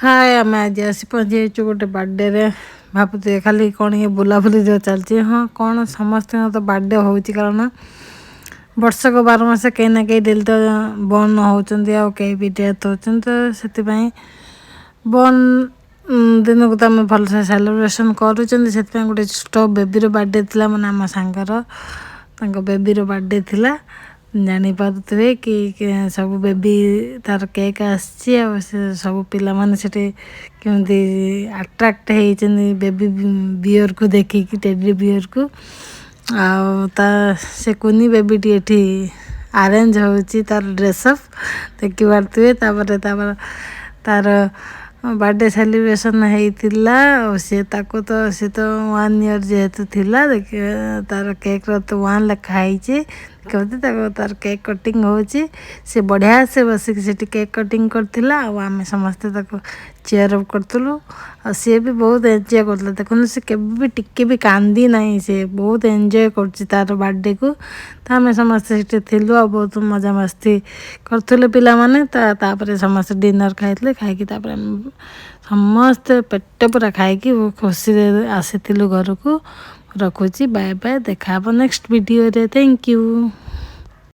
हाय आम आज आसी पहुँची गोटे बर्थडे रे भावुए खाली कौन ये बुलाबुली जो चलती हाँ कौन समस्त तो बर्थडे हो कारण वर्षक 12 मास कहीं ना कहीं डेली तो बर्न होती कई भी डेथ होती तो से बर्न दिन को तो आम भल से सेलिब्रेशन करूँ गोटे छोट बेबीर बर्थडे थी मैंने आम सांगर बेबीर बर्थडे थी जानीपे कि सब बेबी तार केक आसी सब पिला माने केमती अट्राक्ट होती बेबी बियर को देखिकी टेडी बियर को से कुनी बेबी टी अरेंज होची तार ड्रेसअप देखी पारे तार बर्थडे सेलिब्रेशन होता सी तो 1 ईयर जेहेतु थिला तार केक तो 1 लिखाई कहते तार केक कटिंग होची से बढ़िया से बसिक से केक कटिंग करथिला आम समस्ते चेयर अप करतलु सी भी बहुत एंजॉय करता देखो से केबे टिके भी कांदी नहीं से बहुत एंजॉय करछि तार बर्थडे को तो आम समस्ते थिलु आ बहुत मजा मस्ती करथुले पिला माने तापरे समस्ते डिनर खाइले खाइकी तापरे समस्ते पेट पूरा खाइकी खुशी आसीलु घर को रखुची बाय बाय देखा नेक्स्ट वीडियो रे थैंक यू।